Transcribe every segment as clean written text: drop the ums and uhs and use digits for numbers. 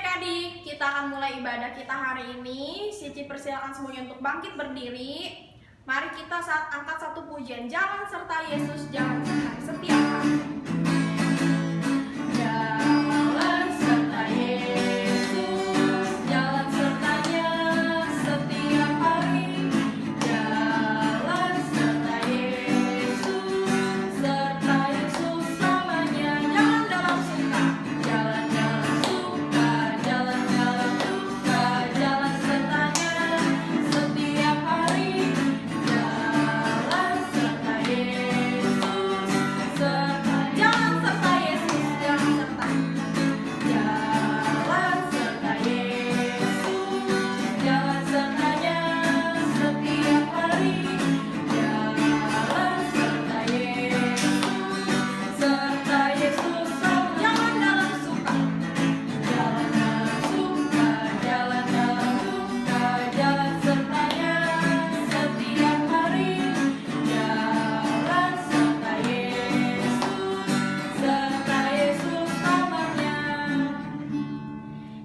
adik-adik, kita akan mulai ibadah kita hari ini. Cici persilakan semuanya untuk bangkit berdiri. Mari kita saat angkat satu pujian, jalan serta Yesus, jalan serta setiap hari. Jalan serta Yesus, jalan sertanya setiap hari. Jalan serta Yesus, serta Yesus selamanya. Jalan dalam suka, jalan-jalan suka, jalan-jalan duka, jalan sertanya setiap hari. Jalan serta Yesus, jalan serta Yesus, jalan serta. Jalan serta Yesus, jalan sertanya setiap hari. Jalan serta Yesus, serta Yesus, jalan dalam suka, jalan dalam suka, jalan dalam duka, jalan sertanya setiap hari. Jalan serta Yesus namanya.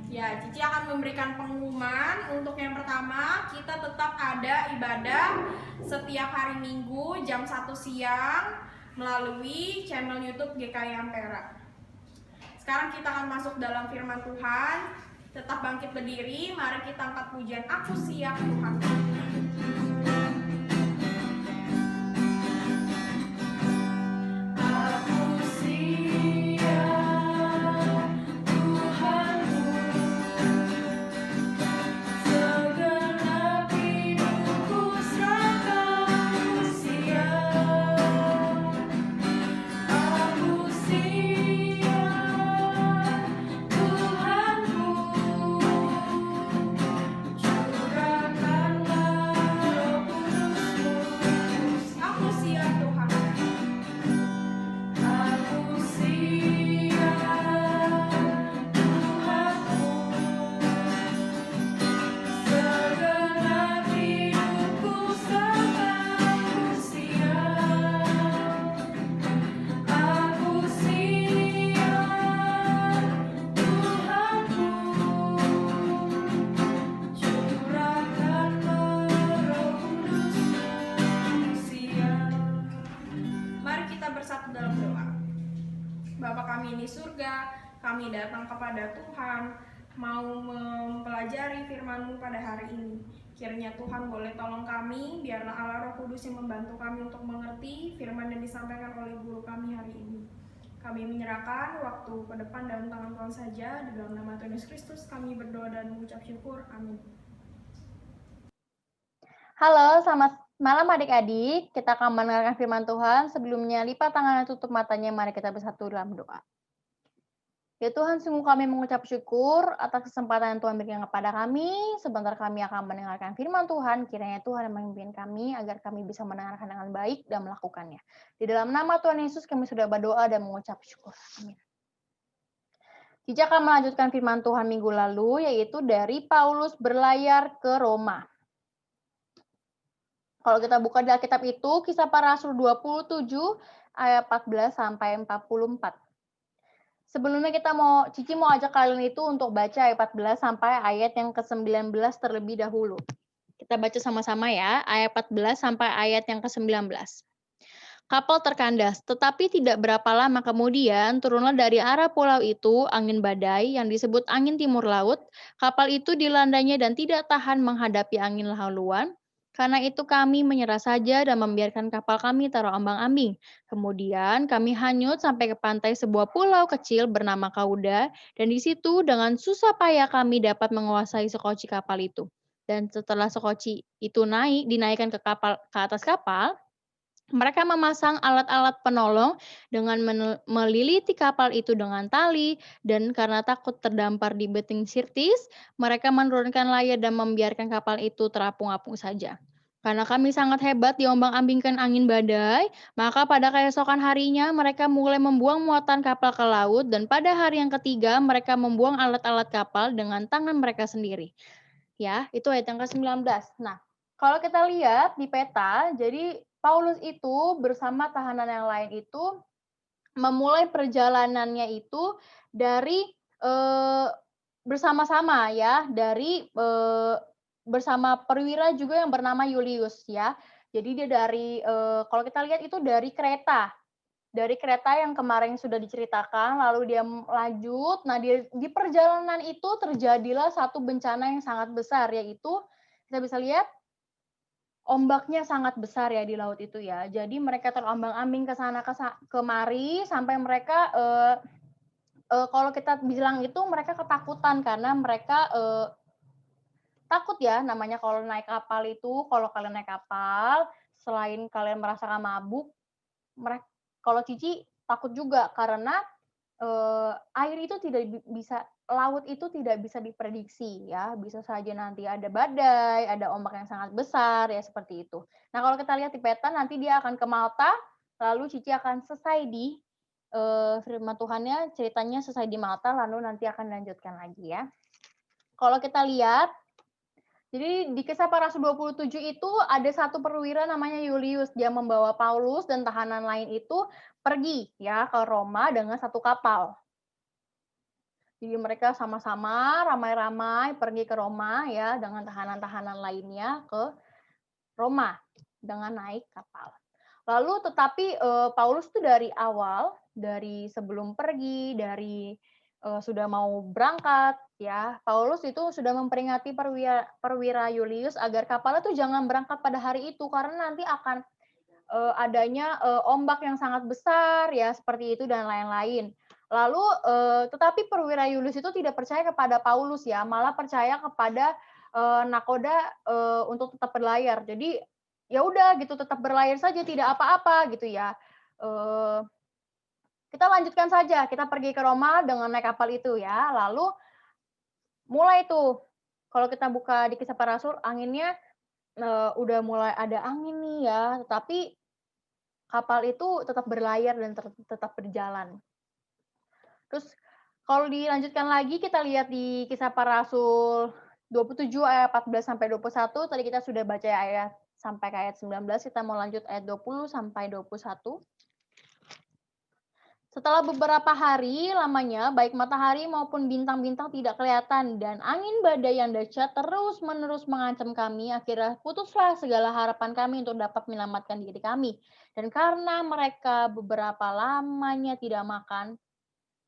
Ya, Cici akan memberikan pengumuman. Untuk yang pertama, kita tetap ada ibadah setiap hari Minggu jam 1 siang melalui channel YouTube GKI Ampera. Sekarang kita akan masuk dalam firman Tuhan. Tetap bangkit berdiri, mari kita angkat pujian Aku Siap Tuhan. Aku siap Tuhanku, segenap hidupku serahkan. Aku siap, aku siap Tuhanku, curahkanlah Roh Kudus-Mu. Aku siap Tuhan. Aku siap Tuhanku, segenap hidupku serahkan. Aku siap, aku siap Tuhanku, curahkanlah Roh Kudus-Mu. Siap. Mari kita bersatu dalam doa. Bapa kami di surga, kami datang kepada Tuhan, mau mempelajari firman-Mu pada hari ini. Kiranya Tuhan boleh tolong kami, biarlah Allah Roh Kudus yang membantu kami untuk mengerti firman yang disampaikan oleh guru kami hari ini. Kami menyerahkan waktu ke depan dalam tangan Tuhan saja. Di dalam nama Tuhan Yesus Kristus kami berdoa dan mengucap syukur. Amin. Halo, selamat malam adik-adik. Kita akan mendengarkan firman Tuhan. Sebelumnya lipat tangannya, tutup matanya. Mari kita bersatu dalam doa. Ya Tuhan, sungguh kami mengucap syukur atas kesempatan yang Tuhan berikan kepada kami. Sebentar kami akan mendengarkan firman Tuhan. Kiranya Tuhan yang memimpin kami agar kami bisa mendengarkan dengan baik dan melakukannya. Di dalam nama Tuhan Yesus kami sudah berdoa dan mengucap syukur. Amin. Cici akan melanjutkan firman Tuhan minggu lalu, yaitu dari Paulus berlayar ke Roma. Kalau kita buka di Alkitab itu, Kisah Para Rasul 27 ayat 14 sampai 44. Sebelumnya Cici mau ajak kalian itu untuk baca ayat 14 sampai ayat yang ke-19 terlebih dahulu. Kita baca sama-sama ya, ayat 14 sampai ayat yang ke-19. Kapal terkandas, tetapi tidak berapa lama kemudian turunlah dari arah pulau itu angin badai yang disebut angin timur laut. Kapal itu dilandanya dan tidak tahan menghadapi angin laluan. Karena itu kami menyerah saja dan membiarkan kapal kami terombang-ambing. Kemudian kami hanyut sampai ke pantai sebuah pulau kecil bernama Kauda, dan di situ dengan susah payah kami dapat menguasai sekoci kapal itu. Dan setelah sekoci itu dinaikkan ke atas kapal, mereka memasang alat-alat penolong dengan meliliti kapal itu dengan tali, dan karena takut terdampar di beting sirtis, mereka menurunkan layar dan membiarkan kapal itu terapung-apung saja. Karena kami sangat hebat diombang-ambingkan angin badai, maka pada keesokan harinya mereka mulai membuang muatan kapal ke laut, dan pada hari yang ketiga mereka membuang alat-alat kapal dengan tangan mereka sendiri. Ya, itu ayat yang ke-19. Nah, kalau kita lihat di peta, jadi Paulus itu bersama tahanan yang lain itu memulai perjalanannya itu dari bersama-sama ya dari bersama perwira juga yang bernama Julius ya. Jadi dia dari kalau kita lihat itu dari kereta. Dari kereta yang kemarin sudah diceritakan, lalu dia lanjut. Nah, di perjalanan itu terjadilah satu bencana yang sangat besar, yaitu kita bisa lihat ombaknya sangat besar ya di laut itu ya. Jadi mereka terombang-ambing ke sana kemari sampai mereka kalau kita bilang itu mereka ketakutan karena mereka takut ya, namanya kalau naik kapal itu, kalau kalian naik kapal, selain kalian merasakan mabuk, kalau Cici takut juga karena air itu tidak bisa laut itu tidak bisa diprediksi ya, bisa saja nanti ada badai, ada ombak yang sangat besar ya seperti itu. Nah, kalau kita lihat di peta nanti dia akan ke Malta, lalu Cici akan selesai di firman Tuhannya ceritanya selesai di Malta, lalu nanti akan dilanjutkan lagi ya. Kalau kita lihat jadi di Kisah Para Rasul 27 itu ada satu perwira namanya Julius. Dia membawa Paulus dan tahanan lain itu pergi ya ke Roma dengan satu kapal. Jadi mereka sama-sama ramai-ramai pergi ke Roma ya dengan tahanan-tahanan lainnya ke Roma dengan naik kapal. Lalu tetapi Paulus itu dari awal, dari sebelum pergi, dari sudah mau berangkat ya, Paulus itu sudah memperingati perwira Julius agar kapalnya tuh jangan berangkat pada hari itu karena nanti akan adanya ombak yang sangat besar ya seperti itu dan lain-lain. Lalu tetapi perwira Julius itu tidak percaya kepada Paulus ya, malah percaya kepada nakoda untuk tetap berlayar. Jadi ya udah gitu tetap berlayar saja tidak apa-apa gitu ya. Kita lanjutkan saja, kita pergi ke Roma dengan naik kapal itu ya. Lalu mulai tuh kalau kita buka di Kisah Para Rasul anginnya udah mulai ada angin nih ya, tetapi kapal itu tetap berlayar dan tetap berjalan. Terus kalau dilanjutkan lagi kita lihat di Kisah Para Rasul 27 ayat 14 sampai 21, tadi kita sudah baca ayat sampai ke ayat 19, kita mau lanjut ayat 20 sampai 21. Setelah beberapa hari lamanya, baik matahari maupun bintang-bintang tidak kelihatan, dan angin badai yang dahsyat terus-menerus mengancam kami. Akhirnya putuslah segala harapan kami untuk dapat menyelamatkan diri kami. Dan karena mereka beberapa lamanya tidak makan,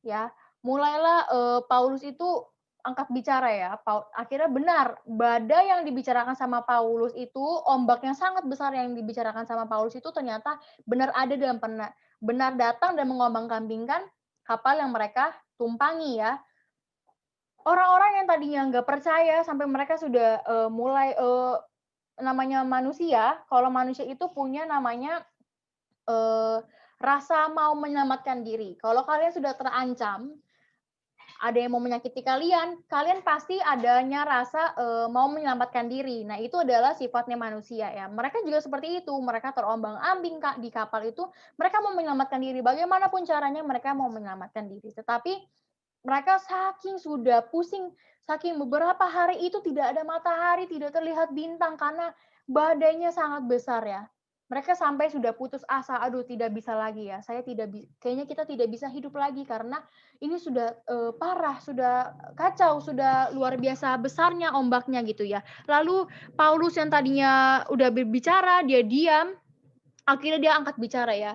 ya mulailah Paulus itu angkat bicara ya. Akhirnya benar, badai yang dibicarakan sama Paulus itu, ombak yang sangat besar yang dibicarakan sama Paulus itu ternyata benar ada dalam benar datang dan mengombang-kambingkan kapal yang mereka tumpangi ya. Orang-orang yang tadinya nggak percaya sampai mereka sudah mulai namanya manusia, kalau manusia itu punya namanya rasa mau menyelamatkan diri. Kalau kalian sudah terancam, ada yang mau menyakiti kalian, kalian pasti adanya rasa mau menyelamatkan diri. Nah, itu adalah sifatnya manusia ya. Mereka juga seperti itu. Mereka terombang-ambing di kapal itu, mereka mau menyelamatkan diri. Bagaimanapun caranya mereka mau menyelamatkan diri. Tetapi mereka saking sudah pusing, saking beberapa hari itu tidak ada matahari, tidak terlihat bintang karena badainya sangat besar ya. Mereka sampai sudah putus asa, aduh tidak bisa lagi ya. Kayaknya kita tidak bisa hidup lagi karena ini sudah parah, sudah kacau, sudah luar biasa besarnya ombaknya gitu ya. Lalu Paulus yang tadinya udah berbicara, dia diam, akhirnya dia angkat bicara ya.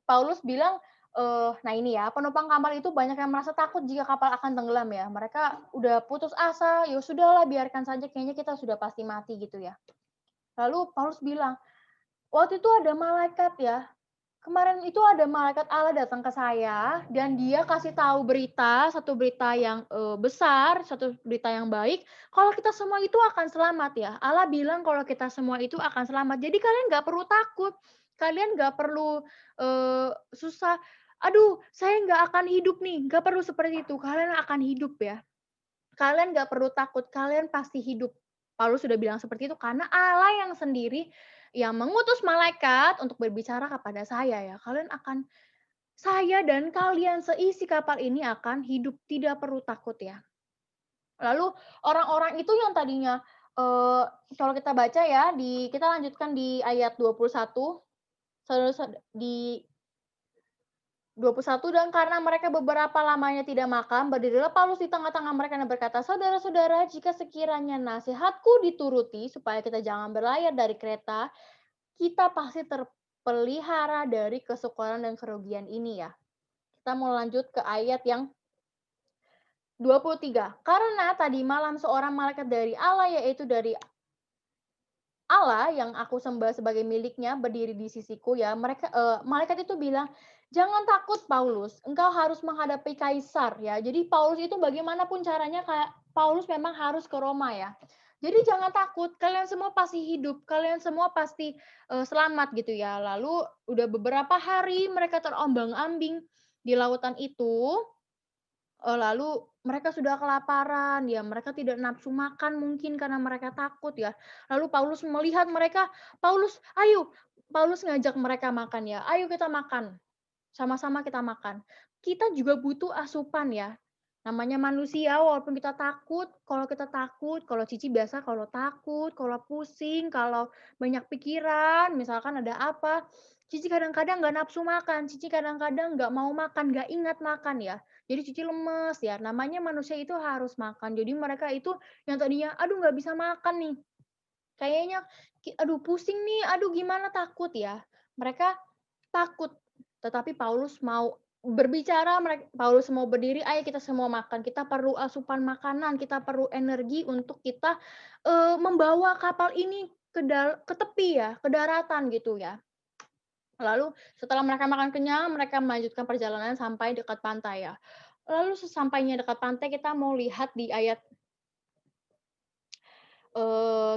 Paulus bilang, nah ini ya, penumpang kapal itu banyak yang merasa takut jika kapal akan tenggelam ya. Mereka udah putus asa, ya sudahlah biarkan saja, kayaknya kita sudah pasti mati gitu ya. Lalu Paulus bilang, waktu itu ada malaikat ya, kemarin itu ada malaikat Allah datang ke saya dan dia kasih tahu satu berita yang besar, satu berita yang baik, kalau kita semua itu akan selamat ya. Allah bilang kalau kita semua itu akan selamat. Jadi kalian nggak perlu takut, kalian nggak perlu susah. Aduh, saya nggak akan hidup nih, nggak perlu seperti itu. Kalian akan hidup ya. Kalian nggak perlu takut, kalian pasti hidup. Paulus sudah bilang seperti itu karena Allah yang sendiri yang mengutus malaikat untuk berbicara kepada saya ya. Saya dan kalian seisi kapal ini akan hidup, tidak perlu takut ya. Lalu orang-orang itu yang tadinya kalau kita baca ya kita lanjutkan di ayat 21 di 21 dan karena mereka beberapa lamanya tidak makan, berdirilah Paulus di tengah-tengah mereka dan berkata, "Saudara-saudara, jika sekiranya nasihatku dituruti supaya kita jangan berlayar dari Kreta, kita pasti terpelihara dari kesukaran dan kerugian ini ya." Kita mau lanjut ke ayat yang 23. Karena tadi malam seorang malaikat dari Allah, yaitu dari Allah yang aku sembah sebagai miliknya berdiri di sisiku ya. Malaikat itu bilang, "Jangan takut Paulus, engkau harus menghadapi kaisar ya." Jadi Paulus itu bagaimanapun caranya kayak Paulus memang harus ke Roma ya. Jadi jangan takut, kalian semua pasti hidup, kalian semua pasti selamat gitu ya. Lalu udah beberapa hari mereka terombang-ambing di lautan itu. Lalu mereka sudah kelaparan, ya mereka tidak nafsu makan mungkin karena mereka takut ya. Lalu Paulus melihat mereka, "Ayo." Paulus ngajak mereka makan ya, "Ayo kita makan, sama-sama kita makan." Kita juga butuh asupan ya. Namanya manusia walaupun kita takut, kalau Cici biasa kalau takut, kalau pusing, kalau banyak pikiran, misalkan ada apa, Cici kadang-kadang nggak nafsu makan, Cici kadang-kadang nggak mau makan, nggak ingat makan ya. Jadi Cici lemes ya, namanya manusia itu harus makan. Jadi mereka itu yang tadinya, "Aduh nggak bisa makan nih, kayaknya aduh pusing nih, aduh gimana," takut ya. Mereka takut, tetapi Paulus mau berbicara, Paulus mau berdiri, "Ayo kita semua makan, kita perlu asupan makanan, kita perlu energi untuk kita, membawa kapal ini ke tepi ya, ke daratan," gitu ya. Lalu setelah mereka makan kenyang, mereka melanjutkan perjalanan sampai dekat pantai ya. Lalu sesampainya dekat pantai kita mau lihat di ayat,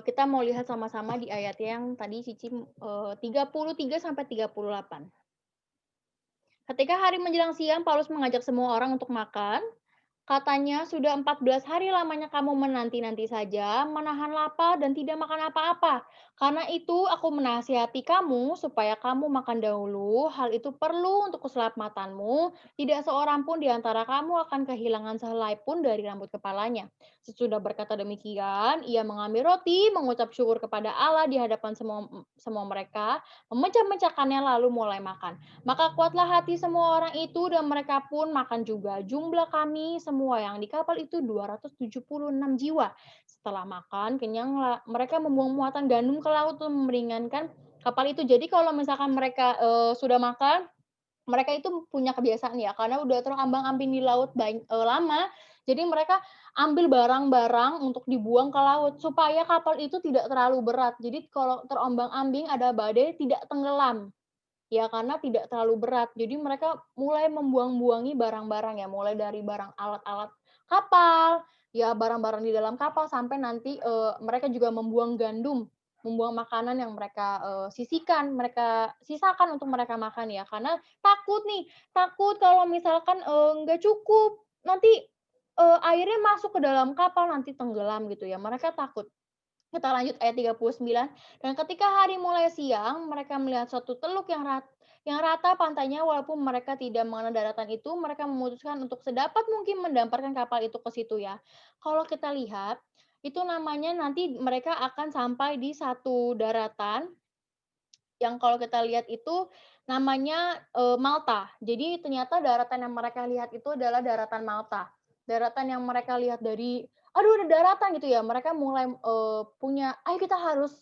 kita mau lihat sama-sama di ayat yang tadi Cici, 33 sampai 38. Ketika hari menjelang siang, Paulus mengajak semua orang untuk makan. Katanya, "Sudah 14 hari lamanya kamu menanti-nanti saja, menahan lapar dan tidak makan apa-apa. Karena itu aku menasihati kamu supaya kamu makan dahulu. Hal itu perlu untuk keselamatanmu. Tidak seorang pun di antara kamu akan kehilangan sehelai pun dari rambut kepalanya." Sesudah berkata demikian, ia mengambil roti, mengucap syukur kepada Allah di hadapan semua mereka, memecah-mecahkannya lalu mulai makan. Maka kuatlah hati semua orang itu dan mereka pun makan juga. Jumlah kami semua yang di kapal itu 276 jiwa. Setelah makan kenyang, mereka membuang muatan gandum ke laut untuk meringankan kapal itu. Jadi kalau misalkan mereka sudah makan, mereka itu punya kebiasaan ya, karena udah terombang-ambing di laut lama, jadi mereka ambil barang-barang untuk dibuang ke laut supaya kapal itu tidak terlalu berat. Jadi kalau terombang-ambing ada badai tidak tenggelam. Ya, karena tidak terlalu berat. Jadi mereka mulai membuang-buangi barang-barang ya, mulai dari barang alat-alat kapal, ya barang-barang di dalam kapal sampai nanti, mereka juga membuang gandum, membuang makanan yang mereka, mereka sisakan untuk mereka makan ya. Karena takut kalau misalkan, nggak cukup, nanti, airnya masuk ke dalam kapal, nanti tenggelam gitu ya, mereka takut. Kita lanjut ayat 39. Dan ketika hari mulai siang, mereka melihat suatu teluk yang rata pantainya walaupun mereka tidak mengenal daratan itu, mereka memutuskan untuk sedapat mungkin mendamparkan kapal itu ke situ ya. Kalau kita lihat, itu namanya nanti mereka akan sampai di satu daratan yang kalau kita lihat itu namanya, Malta. Jadi ternyata daratan yang mereka lihat itu adalah daratan Malta. Daratan yang mereka lihat dari, "Aduh ada daratan," gitu ya, mereka mulai, punya, "Ayo kita harus,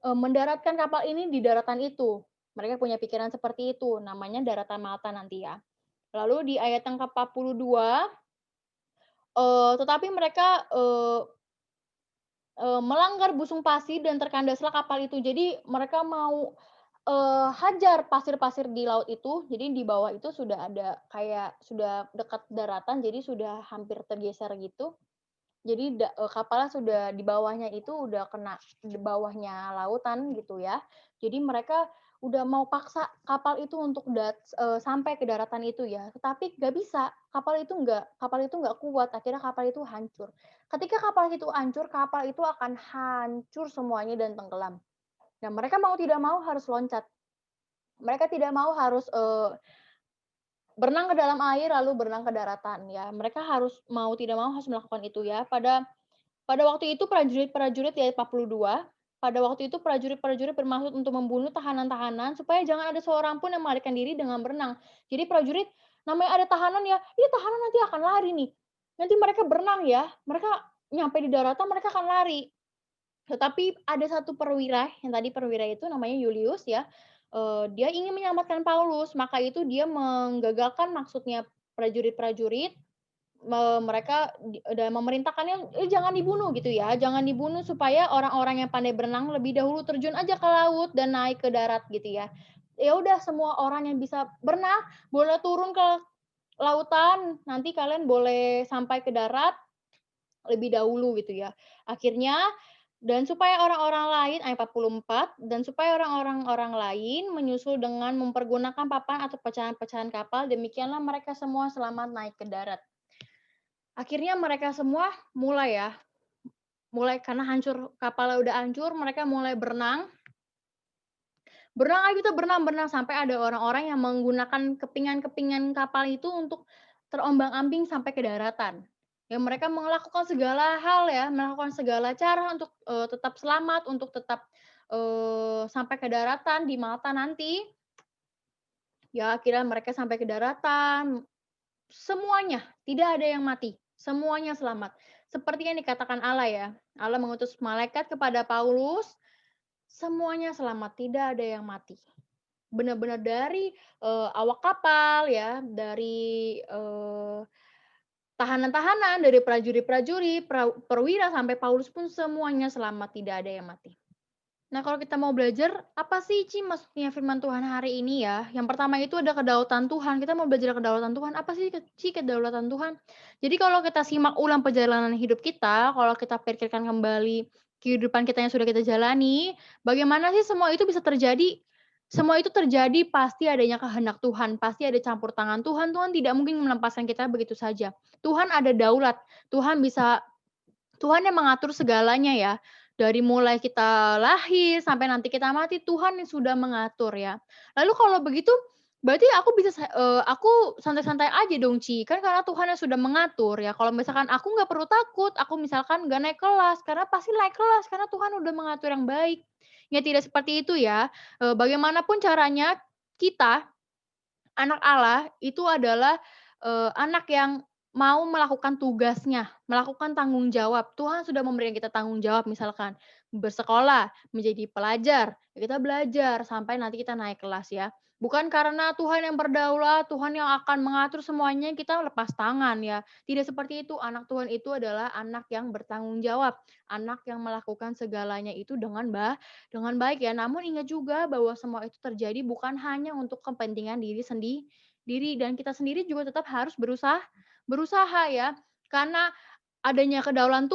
mendaratkan kapal ini di daratan itu." Mereka punya pikiran seperti itu, namanya daratan Malta nanti ya. Lalu di ayat yang ke-42, tetapi mereka, melanggar busung pasir dan terkandaslah kapal itu. Jadi mereka mau, hajar pasir-pasir di laut itu, jadi di bawah itu sudah ada kayak sudah dekat daratan, jadi sudah hampir tergeser gitu. Jadi kapalnya sudah di bawahnya itu udah kena di bawahnya lautan gitu ya. Jadi mereka udah mau paksa kapal itu untuk sampai ke daratan itu ya, tetapi nggak bisa, kapal itu nggak kuat, akhirnya kapal itu hancur. Ketika kapal itu akan hancur semuanya dan tenggelam. Dan mereka mau tidak mau harus loncat. Mereka tidak mau harus, berenang ke dalam air lalu berenang ke daratan ya. Mereka harus mau tidak mau harus melakukan itu ya. Pada waktu itu prajurit-prajurit di ayat 42, Pada waktu itu prajurit-prajurit bermaksud untuk membunuh tahanan-tahanan supaya jangan ada seorang pun yang melarikan diri dengan berenang. Jadi prajurit, namanya ada tahanan ya, ini tahanan nanti akan lari nih. Nanti mereka berenang ya, mereka nyampe di daratan mereka akan lari. Tetapi ada satu perwira, yang tadi perwira itu namanya Julius ya, dia ingin menyelamatkan Paulus, maka itu dia menggagalkan maksudnya prajurit-prajurit, mereka dan memerintahkannya, jangan dibunuh," gitu ya, jangan dibunuh supaya orang-orang yang pandai berenang lebih dahulu terjun aja ke laut dan naik ke darat gitu ya. Ya udah semua orang yang bisa berenang boleh turun ke lautan, nanti kalian boleh sampai ke darat lebih dahulu gitu ya. Akhirnya dan supaya orang-orang lain ayat 44, dan supaya orang-orang lain menyusul dengan mempergunakan papan atau pecahan-pecahan kapal, demikianlah mereka semua selamat naik ke darat. Akhirnya mereka semua mulai ya, mulai karena hancur, kapalnya udah hancur, mereka mulai berenang. Berenang aja kita berenang-berenang sampai ada orang-orang yang menggunakan kepingan-kepingan kapal itu untuk terombang-ambing sampai ke daratan. Ya mereka melakukan segala hal ya, melakukan segala cara untuk, tetap selamat, untuk tetap, sampai ke daratan di Malta nanti. Ya akhirnya mereka sampai ke daratan, semuanya, tidak ada yang mati, semuanya selamat. Seperti yang dikatakan Allah ya, Allah mengutus malaikat kepada Paulus, semuanya selamat, tidak ada yang mati. Benar-benar dari, awak kapal ya, dari, tahanan-tahanan, dari prajurit-prajurit, perwira sampai Paulus pun semuanya selamat, tidak ada yang mati. Nah, kalau kita mau belajar, apa sih, Ci, maksudnya firman Tuhan hari ini ya? Yang pertama itu ada kedaulatan Tuhan, kita mau belajar kedaulatan Tuhan, apa sih, Ci, kedaulatan Tuhan? Jadi kalau kita simak ulang perjalanan hidup kita, kalau kita pikirkan kembali kehidupan kita yang sudah kita jalani, bagaimana sih semua itu bisa terjadi? Semua itu terjadi pasti adanya kehendak Tuhan, pasti ada campur tangan Tuhan. Tuhan tidak mungkin melepaskan kita begitu saja. Tuhan ada daulat, Tuhan yang mengatur segalanya ya. Dari mulai kita lahir sampai nanti kita mati, Tuhan yang sudah mengatur ya. Lalu kalau begitu, berarti aku santai-santai aja dong, Ci, kan karena Tuhan yang sudah mengatur ya. Kalau misalkan aku nggak perlu takut, aku misalkan nggak naik kelas, karena pasti naik kelas, karena Tuhan udah mengatur yang baik. Ya tidak seperti itu ya, bagaimanapun caranya kita anak Allah itu adalah, anak yang mau melakukan tugasnya, melakukan tanggung jawab. Tuhan sudah memberikan kita tanggung jawab misalkan bersekolah, menjadi pelajar, ya kita belajar sampai nanti kita naik kelas ya. Bukan karena Tuhan yang berdaulat, Tuhan yang akan mengatur semuanya, kita lepas tangan ya. Tidak seperti itu, anak Tuhan itu adalah anak yang bertanggung jawab, anak yang melakukan segalanya itu dengan baik ya. Namun ingat juga bahwa semua itu terjadi bukan hanya untuk kepentingan diri dan kita sendiri juga tetap harus berusaha ya. Karena adanya kedaulatan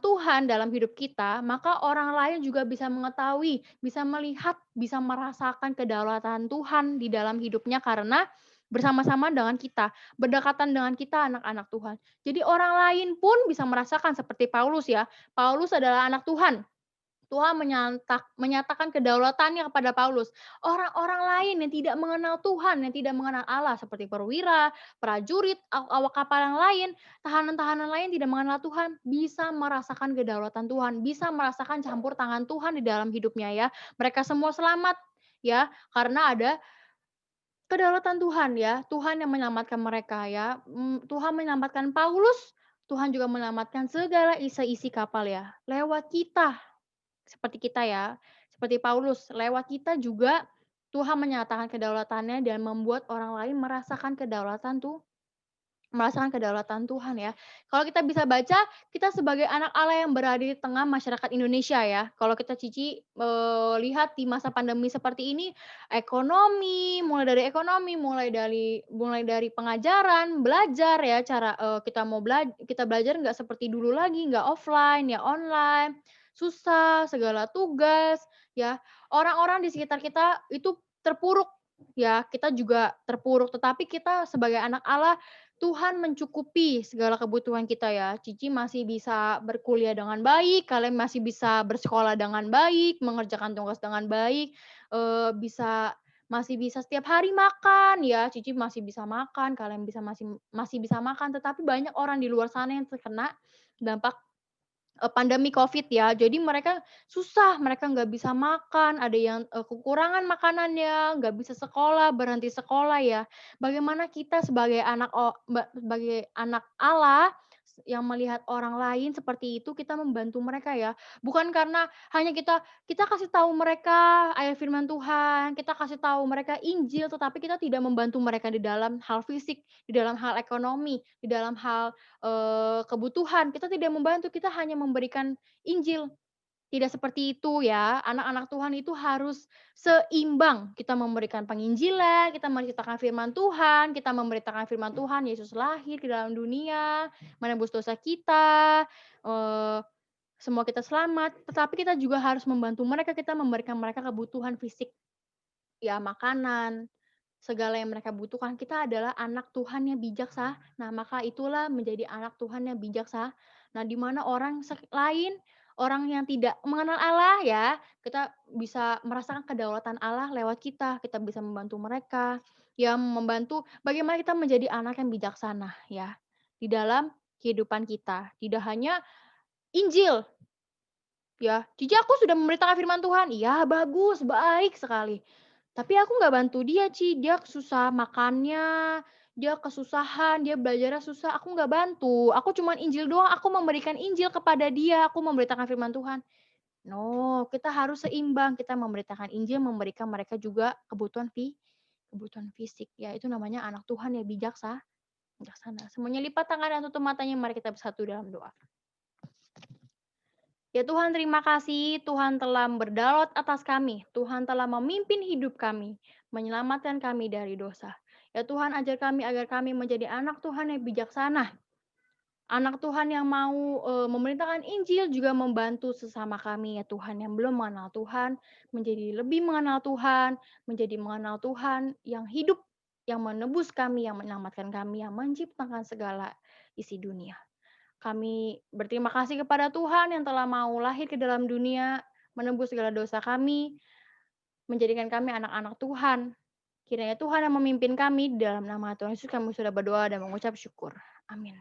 Tuhan dalam hidup kita, maka orang lain juga bisa mengetahui, bisa melihat, bisa merasakan kedaulatan Tuhan di dalam hidupnya karena bersama-sama dengan kita, berdekatan dengan kita anak-anak Tuhan. Jadi orang lain pun bisa merasakan seperti Paulus ya. Paulus adalah anak Tuhan. Tuhan menyatakan kedaulatannya kepada Paulus. Orang-orang lain yang tidak mengenal Tuhan, yang tidak mengenal Allah seperti perwira, prajurit, awak kapal yang lain, tahanan-tahanan lain tidak mengenal Tuhan, bisa merasakan kedaulatan Tuhan, bisa merasakan campur tangan Tuhan di dalam hidupnya ya. Mereka semua selamat ya, karena ada kedaulatan Tuhan ya. Tuhan yang menyelamatkan mereka ya. Tuhan menyelamatkan Paulus, Tuhan juga menyelamatkan segala isi kapal ya. Lewat kita. Seperti kita ya, seperti Paulus, lewat kita juga Tuhan menyatakan kedaulatannya dan membuat orang lain merasakan kedaulatan Tuhan ya. Kalau kita bisa baca, kita sebagai anak Allah yang berada di tengah masyarakat Indonesia ya. Kalau kita lihat di masa pandemi seperti ini, mulai dari pengajaran, belajar ya, cara kita belajar nggak seperti dulu lagi, nggak offline ya online, susah, segala tugas ya. Orang-orang di sekitar kita itu terpuruk ya, kita juga terpuruk, tetapi kita sebagai anak Allah Tuhan mencukupi segala kebutuhan kita ya. Cici masih bisa berkuliah dengan baik, kalian masih bisa bersekolah dengan baik, mengerjakan tugas dengan baik, masih bisa setiap hari makan ya, Cici masih bisa makan, kalian masih bisa makan, tetapi banyak orang di luar sana yang terkena dampak pandemi Covid ya. Jadi mereka susah, mereka nggak bisa makan, ada yang, kekurangan makanannya, nggak bisa sekolah, berhenti sekolah ya. Bagaimana kita sebagai sebagai anak Allah, yang melihat orang lain seperti itu, kita membantu mereka ya. Bukan karena hanya kita kasih tahu mereka ayat firman Tuhan, kita kasih tahu mereka Injil, tetapi kita tidak membantu mereka di dalam hal fisik, di dalam hal ekonomi, di dalam hal kebutuhan, kita tidak membantu, kita hanya memberikan Injil. Tidak seperti itu ya, anak-anak Tuhan itu harus seimbang. Kita memberikan penginjilan, kita menceritakan firman Tuhan, kita memberitakan firman Tuhan, Yesus lahir ke dalam dunia, menebus dosa kita, eee, semua kita selamat, tetapi kita juga harus membantu mereka, kita memberikan mereka kebutuhan fisik, ya makanan, segala yang mereka butuhkan. Kita adalah anak Tuhan yang bijaksana. Nah, maka itulah menjadi anak Tuhan yang bijaksana. Nah, di mana lain, orang yang tidak mengenal Allah ya, kita bisa merasakan kedaulatan Allah lewat kita. Kita bisa membantu mereka, ya membantu bagaimana kita menjadi anak yang bijaksana ya, di dalam kehidupan kita. Tidak hanya Injil, ya, "Cici aku sudah memberitakan firman Tuhan." "Iya, bagus, baik sekali." Tapi aku nggak bantu dia, Ci, dia susah makannya, dia kesusahan, dia belajarnya susah, aku nggak bantu. Aku cuman Injil doang, aku memberikan Injil kepada dia, aku memberitakan firman Tuhan. No, kita harus seimbang, kita memberitakan Injil, memberikan mereka juga kebutuhan fisik. Ya, itu namanya anak Tuhan yang bijaksana. Semuanya lipat tangan dan tutup matanya, mari kita bersatu dalam doa. Ya Tuhan, terima kasih Tuhan telah berdaulat atas kami. Tuhan telah memimpin hidup kami, menyelamatkan kami dari dosa. Ya Tuhan, ajar kami agar kami menjadi anak Tuhan yang bijaksana. Anak Tuhan yang mau memberitakan Injil, juga membantu sesama kami ya Tuhan yang belum mengenal Tuhan, menjadi lebih mengenal Tuhan, menjadi mengenal Tuhan yang hidup, yang menebus kami, yang menyelamatkan kami, yang menciptakan segala isi dunia. Kami berterima kasih kepada Tuhan yang telah mau lahir ke dalam dunia, menebus segala dosa kami, menjadikan kami anak-anak Tuhan. Kiranya Tuhan yang memimpin kami, di dalam nama Tuhan Yesus kami sudah berdoa dan mengucap syukur. Amin.